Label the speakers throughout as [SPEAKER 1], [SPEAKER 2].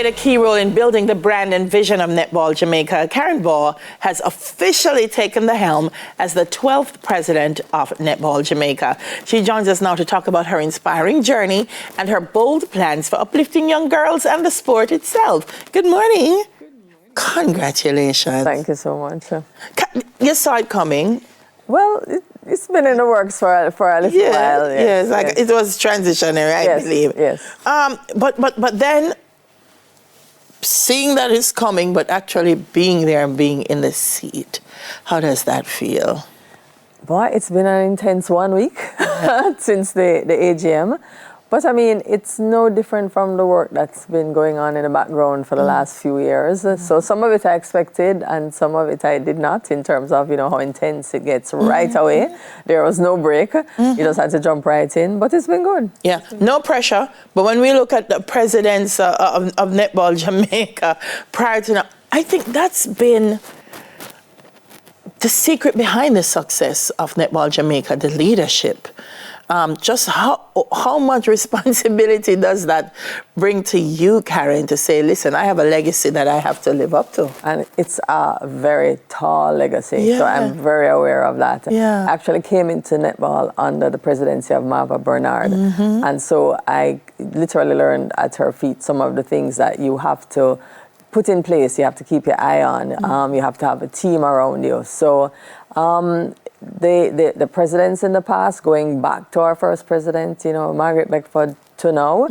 [SPEAKER 1] played a key role in building the brand and vision of Netball Jamaica, Karen Baugh has officially taken the helm as the 12th president of Netball Jamaica. She joins us now to talk about her inspiring journey and her bold plans for uplifting young girls and the sport itself. Good morning. Good morning. Congratulations.
[SPEAKER 2] Thank you so much.
[SPEAKER 1] You saw it coming.
[SPEAKER 2] Well, it's been in the works for a little while.
[SPEAKER 1] Yes, like it was transitionary, I believe.
[SPEAKER 2] Yes.
[SPEAKER 1] But then seeing that it's coming, but actually being there and being in the seat, how does that feel?
[SPEAKER 2] Boy, it's been an intense 1 week since the AGM. But I mean, it's no different from the work that's been going on in the background for the last few years. So some of it I expected and some of it I did not, in terms of, how intense it gets right away. There was no break. You just had to jump right in, but it's been good.
[SPEAKER 1] Yeah, no pressure. But when we look at the presidents of Netball Jamaica prior to now, I think that's been the secret behind the success of Netball Jamaica, the leadership. Just how much responsibility does that bring to you, Karen, to say, listen, I have a legacy that I have to live up to?
[SPEAKER 2] And it's a very tall legacy,
[SPEAKER 1] Yeah.
[SPEAKER 2] so I'm very aware of that.
[SPEAKER 1] Yeah.
[SPEAKER 2] I actually came into netball under the presidency of Marva Bernard, and so I literally learned at her feet some of the things that you have to put in place, you have to keep your eye on, you have to have a team around you. So the presidents in the past, going back to our first president, Margaret Beckford, to now,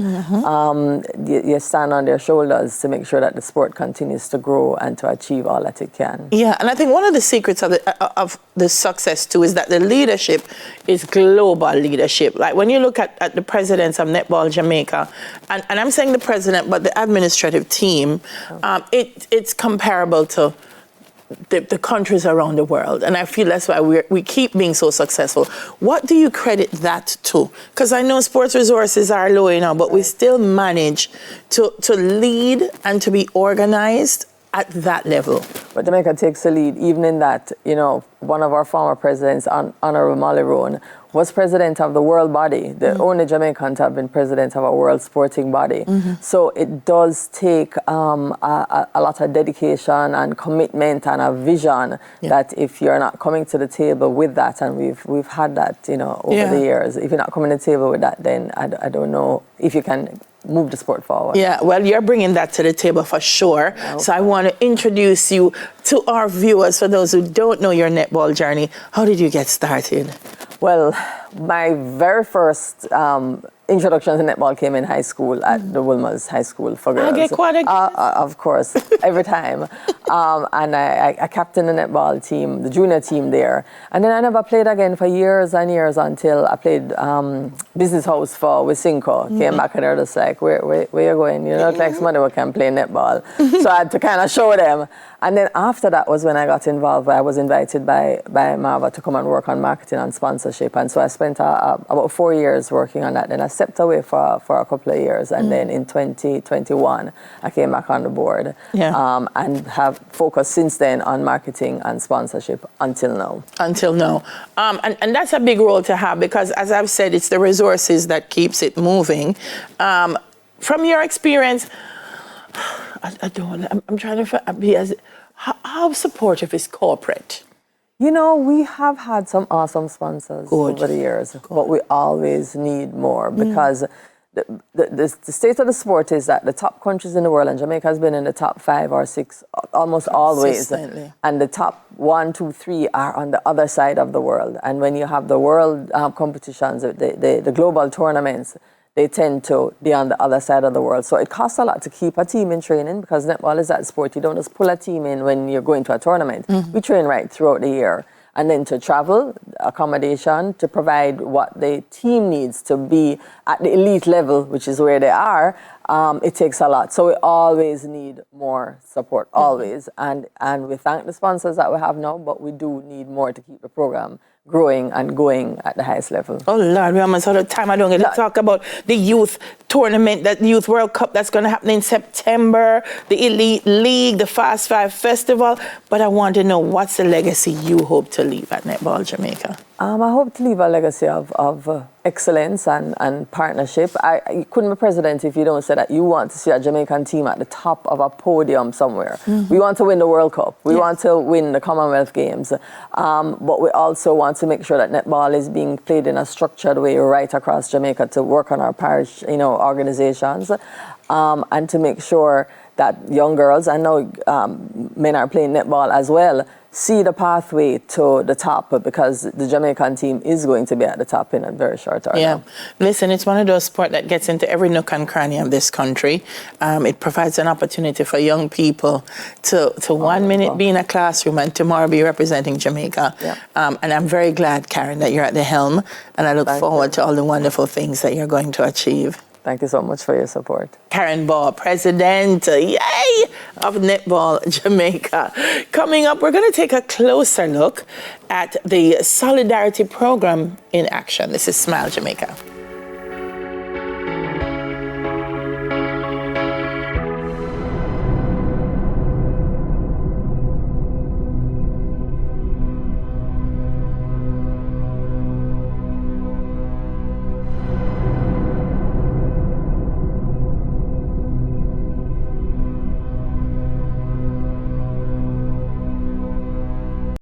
[SPEAKER 2] you stand on their shoulders to make sure that the sport continues to grow and to achieve all that it can.
[SPEAKER 1] Yeah, and I think one of the secrets of the success too is that the leadership is global leadership. Like when you look at the presidents of Netball Jamaica, and I'm saying the president, but the administrative team, it's comparable to the countries around the world. And I feel that's why we keep being so successful. What do you credit that to? Because I know sports resources are low now, but we still manage to lead and to be organized at that level.
[SPEAKER 2] But Jamaica takes the lead, even in that, one of our former presidents, Honorable Molly Rowan, was president of the world body, the only Jamaican to have been president of a world sporting body. So it does take a lot of dedication and commitment and a vision that if you're not coming to the table with that, and we've had that, over the years, if you're not coming to the table with that, then I don't know if you can move the sport forward.
[SPEAKER 1] Yeah, well, you're bringing that to the table for sure. So I want to introduce you to our viewers, for those who don't know your netball journey. How did you get started?
[SPEAKER 2] Well, my very first introduction to netball came in high school at the Wilmer's High School for girls. Of course, every time. And I captained the netball team, the junior team there. And then I never played again for years and years until I played Business House for Wisinko. Came back and they're just like, where you going? You look like somebody who can play netball. So I had to kind of show them. And then after that was when I got involved. I was invited by Marva to come and work on marketing and sponsorship. And so I spent about 4 years working on that. Then I stepped away for a couple of years. And then in 2021, I came back on the board and have focused since then on marketing and sponsorship until now.
[SPEAKER 1] And that's a big role to have, because as I've said, it's the resources that keeps it moving. From your experience, I'm trying to be how supportive is corporate?
[SPEAKER 2] We have had some awesome sponsors over the years, but we always need more, because the state of the sport is that the top countries in the world, and Jamaica has been in the top 5 or 6 almost always, and the top 1, 2, 3 are on the other side of the world. And when you have the world competitions, the global tournaments, they tend to be on the other side of the world. So it costs a lot to keep a team in training, because netball is that sport. You don't just pull a team in when you're going to a tournament. We train right throughout the year. And then to travel, accommodation, to provide what the team needs to be at the elite level, which is where they are, it takes a lot. So we always need more support, always. And we thank the sponsors that we have now, but we do need more to keep the program growing and going at the highest level.
[SPEAKER 1] Oh Lord, we almost out of time. I don't get to talk about the youth tournament, that Youth World Cup that's going to happen in September, the Elite League, the Fast Five Festival. But I want to know, what's the legacy you hope to leave at Netball Jamaica?
[SPEAKER 2] I hope to leave a legacy of excellence and partnership. You couldn't be president if you don't say that you want to see a Jamaican team at the top of a podium somewhere. We want to win the World Cup. We want to win the Commonwealth Games. But we also want to make sure that netball is being played in a structured way right across Jamaica, to work on our parish, organizations, and to make sure that young girls, I know men are playing netball as well, see the pathway to the top, because the Jamaican team is going to be at the top in a very short time.
[SPEAKER 1] Yeah. Listen, it's one of those sports that gets into every nook and cranny of this country. It provides an opportunity for young people to 1 minute be in a classroom and tomorrow be representing Jamaica.
[SPEAKER 2] Yeah.
[SPEAKER 1] And I'm very glad, Karen, that you're at the helm, and I look forward to all the wonderful things that you're going to achieve.
[SPEAKER 2] Thank you so much for your support.
[SPEAKER 1] Karen Baugh, president, yay, of Netball Jamaica. Coming up, we're going to take a closer look at the Solidarity Program in action. This is Smile Jamaica.